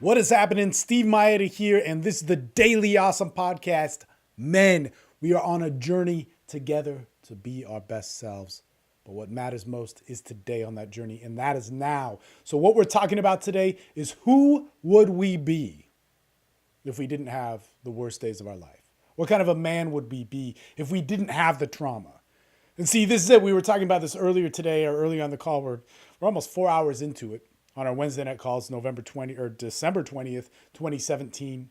What is happening? Steve Mayeda here, and this is the Daily Awesome Podcast. Men, we are on a journey together to be our best selves. But what matters most is today on that journey, and that is now. So what we're talking about today is who would we be if we didn't have the worst days of our life? What kind of a man would we be if we didn't have the trauma? And see, this is it. We were talking about this earlier today or earlier on the call. We're almost 4 hours into it. On our Wednesday night calls, December 20th, 2017.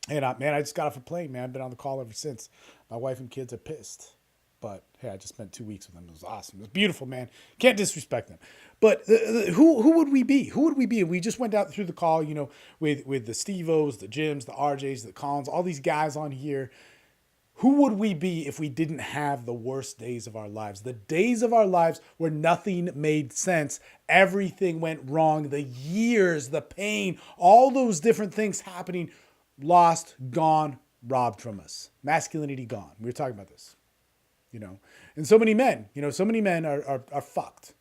And man, I just got off a plane, man. I've been on the call ever since. My wife and kids are pissed. But hey, I just spent 2 weeks with them. It was awesome. It was beautiful, man. Can't disrespect them. But who would we be? Who would we be? And we just went out through the call, with the Steve-O's, the Jims, the RJs, the Collins, all these guys on here. Who would we be if we didn't have the worst days of our lives? The days of our lives where nothing made sense. Everything went wrong. The years, the pain, all those different things happening, lost, gone, robbed from us. Masculinity gone. We were talking about this, And so many men, are fucked.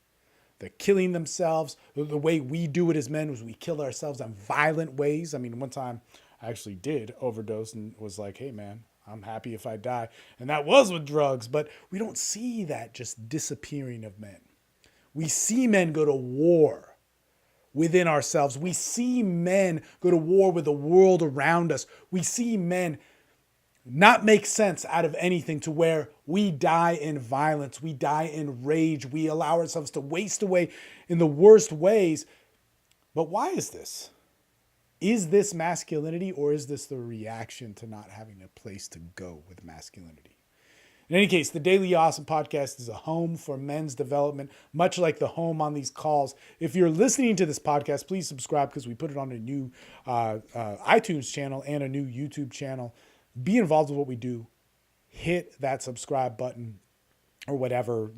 They're killing themselves. The way we do it as men was we kill ourselves in violent ways. I mean, one time I actually did overdose and was like, hey, man, I'm happy if I die. And that was with drugs. But we don't see that just disappearing of men. We see men go to war within ourselves. We see men go to war with the world around us. We see men not make sense out of anything to where we die in violence. We die in rage. We allow ourselves to waste away in the worst ways. But why is this? Is this masculinity, or is this the reaction to not having a place to go with masculinity? In any case, the Daily Awesome Podcast is a home for men's development, much like the home on these calls. If you're listening to this podcast, please subscribe because we put it on a new iTunes channel and a new YouTube channel. Be involved with what we do. Hit that subscribe button or whatever,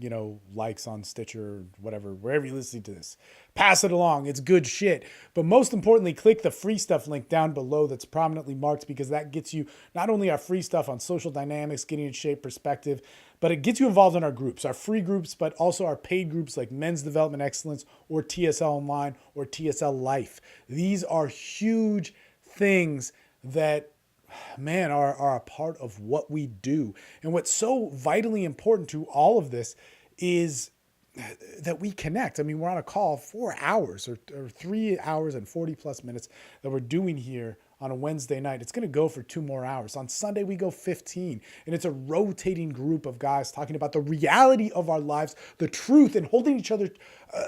likes on Stitcher or whatever, wherever you're listening to this. Pass it along. It's good shit. But most importantly, click the free stuff link down below that's prominently marked, because that gets you not only our free stuff on social dynamics, getting in shape, perspective, but it gets you involved in our groups, our free groups, but also our paid groups like Men's Development Excellence or TSL Online or TSL Life. These are huge things that, man, are a part of what we do. And what's so vitally important to all of this is that we connect. I mean, we're on a call 4 hours or 3 hours and 40 plus minutes that we're doing here on a Wednesday night. It's going to go for 2 more hours. On Sunday, we go 15. And it's a rotating group of guys talking about the reality of our lives, the truth, and holding each other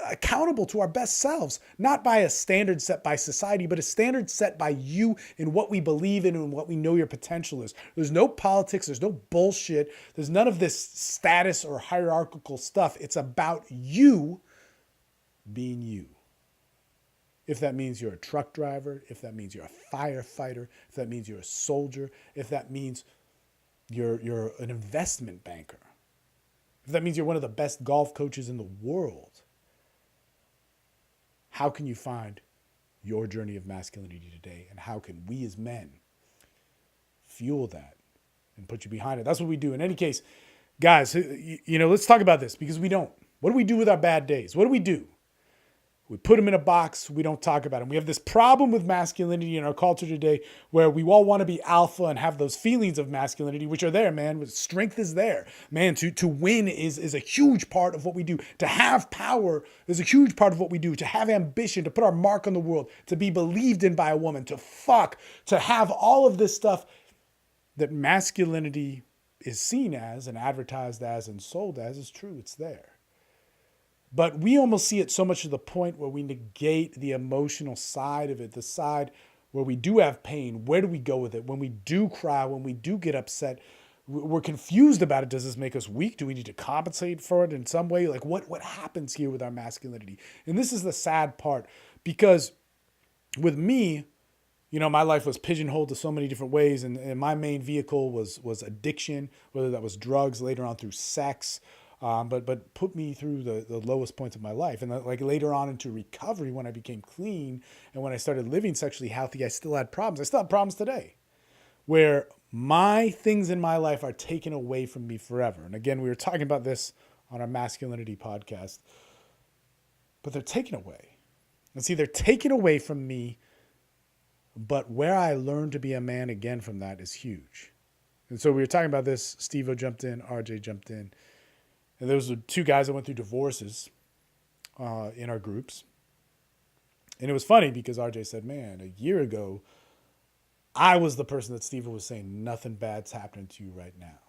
accountable to our best selves, not by a standard set by society, but a standard set by you and what we believe in and what we know your potential is. There's no politics. There's no bullshit. There's none of this status or hierarchical stuff. It's about you being you. If that means you're a truck driver, if that means you're a firefighter, if that means you're a soldier, if that means you're an investment banker, if that means you're one of the best golf coaches in the world, how can you find your journey of masculinity today? And how can we as men fuel that and put you behind it? That's what we do. In any case, guys, let's talk about this, because we don't. What do we do with our bad days? What do we do? We put them in a box. We don't talk about them. We have this problem with masculinity in our culture today where we all want to be alpha and have those feelings of masculinity, which are there, man. Strength is there. Man, to win is a huge part of what we do. To have power is a huge part of what we do. To have ambition, to put our mark on the world, to be believed in by a woman, to fuck, to have all of this stuff that masculinity is seen as and advertised as and sold as is true. It's there. But we almost see it so much to the point where we negate the emotional side of it, the side where we do have pain. Where do we go with it? When we do cry, when we do get upset, we're confused about it. Does this make us weak? Do we need to compensate for it in some way? Like what happens here with our masculinity? And this is the sad part, because with me, my life was pigeonholed to so many different ways. And my main vehicle was addiction, whether that was drugs, later on through sex, but put me through the lowest points of my life. And like later on into recovery, when I became clean and when I started living sexually healthy, I still had problems. I still have problems today where my things in my life are taken away from me forever. And again, we were talking about this on our Masculinity podcast, but they're taken away. And see, they're taken away from me But where I learned to be a man again from that is huge. And so we were talking about this. Steve-O jumped in, RJ jumped in. And those were two guys that went through divorces in our groups. And it was funny because RJ said, man, a year ago, I was the person that Steve was saying, nothing bad's happening to you right now.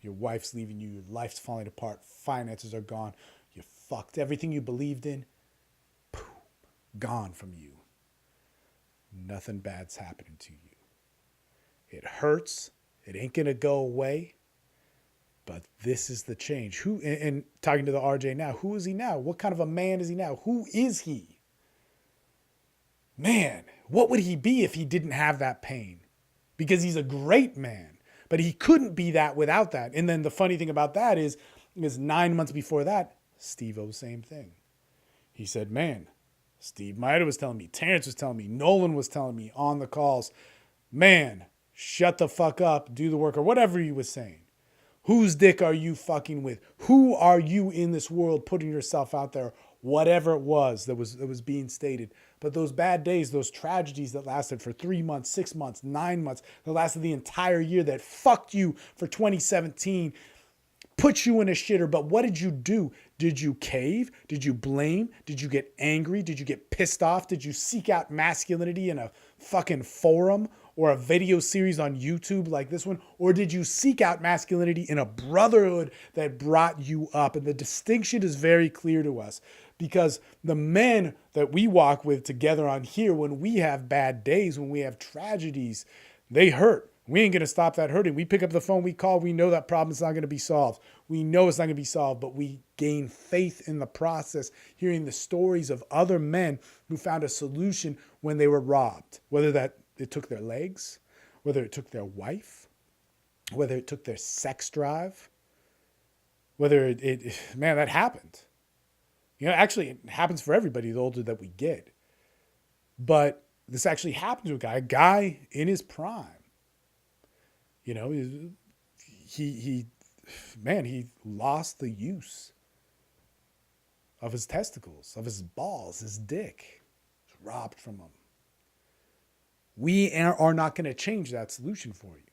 Your wife's leaving you. Your life's falling apart. Finances are gone. You're fucked. Everything you believed in, boom, gone from you. Nothing bad's happening to you. It hurts. It ain't going to go away. But this is the change. And talking to the RJ now, who is he now? What kind of a man is he now? Who is he? Man, what would he be if he didn't have that pain? Because he's a great man, but he couldn't be that without that. And then the funny thing about that is 9 months before that, Steve-O, same thing. He said, man, Steve Mayeda was telling me, Terrence was telling me, Nolan was telling me on the calls, man, shut the fuck up, do the work, or whatever he was saying. Whose dick are you fucking with? Who are you in this world putting yourself out there? Whatever it was that was being stated. But those bad days, those tragedies that lasted for 3 months, 6 months, 9 months, that lasted the entire year, that fucked you for 2017, put you in a shitter. But what did you do? Did you cave? Did you blame? Did you get angry? Did you get pissed off? Did you seek out masculinity in a fucking forum or a video series on YouTube like this one? Or did you seek out masculinity in a brotherhood that brought you up? And the distinction is very clear to us, because the men that we walk with together on here, when we have bad days, when we have tragedies, they hurt. We ain't going to stop that hurting. We pick up the phone, we call, we know that problem's not going to be solved. We know it's not going to be solved, but we gain faith in the process, hearing the stories of other men who found a solution when they were robbed, whether that it took their legs, whether it took their wife, whether it took their sex drive, whether man, that happened. You know, actually, it happens for everybody the older that we get. But this actually happened to a guy in his prime. You know, he lost the use of his testicles, of his balls, his dick. It was robbed from him. We are not going to change that solution for you.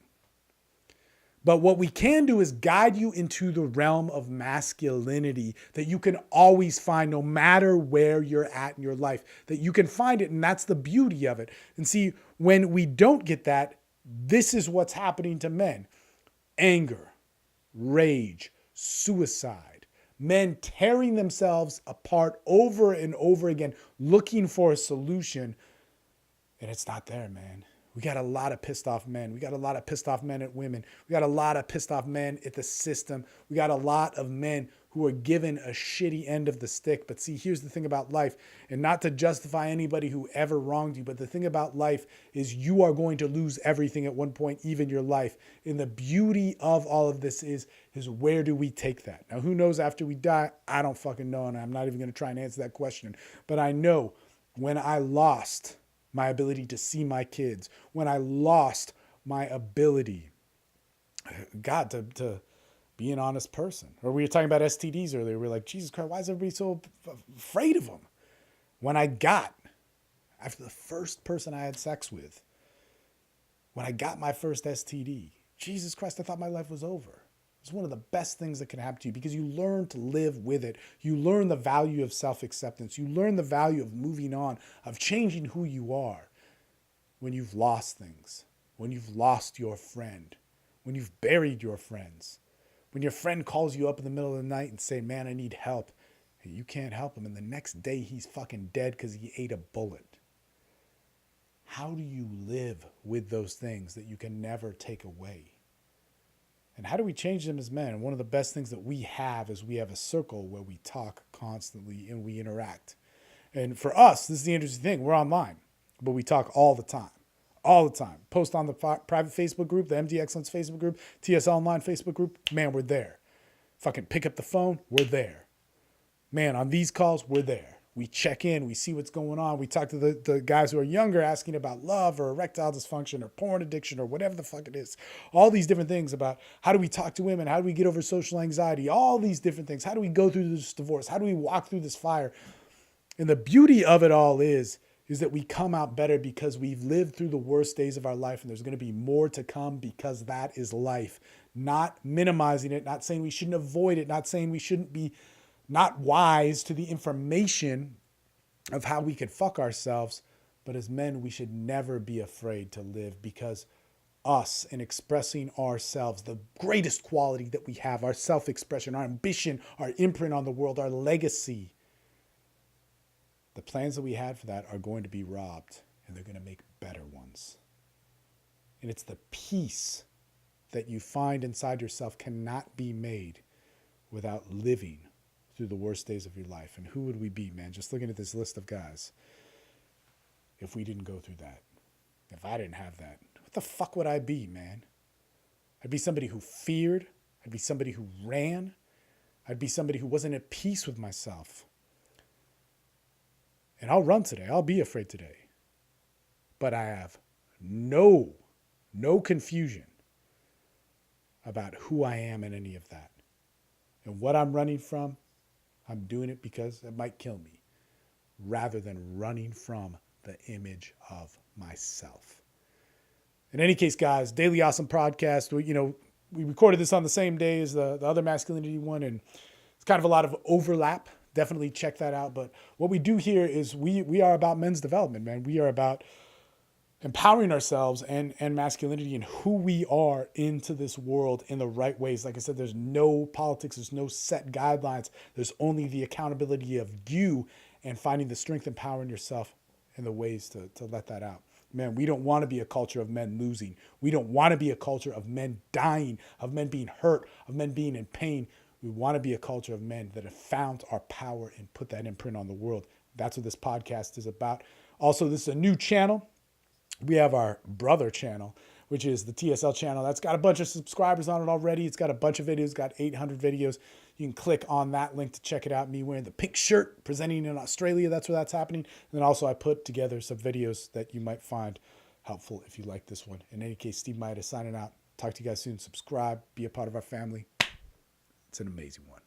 But what we can do is guide you into the realm of masculinity that you can always find no matter where you're at in your life, that you can find it. And that's the beauty of it. And see, when we don't get that, this is what's happening to men. Anger, rage, suicide, men tearing themselves apart over and over again, looking for a solution. And it's not there, man. We got a lot of pissed off men. We got a lot of pissed off men at women. We got a lot of pissed off men at the system. We got a lot of men who are given a shitty end of the stick. But see, here's the thing about life, and not to justify anybody who ever wronged you, but the thing about life is you are going to lose everything at one point, even your life. And the beauty of all of this is where do we take that? Now, who knows after we die? I don't fucking know, and I'm not even going to try and answer that question. But I know when I lost my ability to see my kids, when I lost my ability, God, to be an honest person. Or we were talking about STDs earlier. We were like, Jesus Christ, why is everybody so afraid of them? When I got, after the first person I had sex with, when I got my first STD, Jesus Christ, I thought my life was over. It's one of the best things that can happen to you because you learn to live with it. You learn the value of self-acceptance. You learn the value of moving on, of changing who you are when you've lost things, when you've lost your friend, when you've buried your friends, when your friend calls you up in the middle of the night and say, man, I need help. And you can't help him. And the next day he's fucking dead because he ate a bullet. How do you live with those things that you can never take away? And how do we change them as men? And one of the best things that we have is we have a circle where we talk constantly and we interact. And for us, this is the interesting thing. We're online, but we talk all the time. All the time. Post on the private Facebook group, the MD Excellence Facebook group, TSL Online Facebook group. Man, we're there. Fucking pick up the phone. We're there. Man, on these calls, we're there. We check in. We see what's going on. We talk to the guys who are younger asking about love or erectile dysfunction or porn addiction or whatever the fuck it is. All these different things about how do we talk to women? How do we get over social anxiety? All these different things. How do we go through this divorce? How do we walk through this fire? And the beauty of it all is is that we come out better because we've lived through the worst days of our life, and there's going to be more to come because that is life. Not minimizing it, not saying we shouldn't avoid it, not saying we shouldn't be not wise to the information of how we could fuck ourselves. But as men, we should never be afraid to live, because us and expressing ourselves, the greatest quality that we have, our self-expression, our ambition, our imprint on the world, our legacy, the plans that we had for that are going to be robbed, and they're going to make better ones. And it's the peace that you find inside yourself cannot be made without living through the worst days of your life. And who would we be, man? Just looking at this list of guys, if we didn't go through that, if I didn't have that, what the fuck would I be, man? I'd be somebody who feared. I'd be somebody who ran. I'd be somebody who wasn't at peace with myself. And I'll run today. I'll be afraid today. But I have no confusion about who I am in any of that. And what I'm running from, I'm doing it because it might kill me, rather than running from the image of myself. In any case, guys, Daily Awesome Podcast, we recorded this on the same day as the other masculinity one, and it's kind of a lot of overlap. Definitely check that out. But what we do here is we are about men's development, man. We are about empowering ourselves and masculinity and who we are into this world in the right ways. Like I said, there's no politics. There's no set guidelines. There's only the accountability of you and finding the strength and power in yourself and the ways to let that out. Man, we don't want to be a culture of men losing. We don't want to be a culture of men dying, of men being hurt, of men being in pain. We want to be a culture of men that have found our power and put that imprint on the world. That's what this podcast is about. Also, this is a new channel. We have our brother channel, which is the TSL channel. That's got a bunch of subscribers on it already. It's got a bunch of videos, got 800 videos. You can click on that link to check it out. Me wearing the pink shirt, presenting in Australia. That's where that's happening. And then also I put together some videos that you might find helpful if you like this one. In any case, Steve Mayeda signing out. Talk to you guys soon. Subscribe. Be a part of our family. It's an amazing one.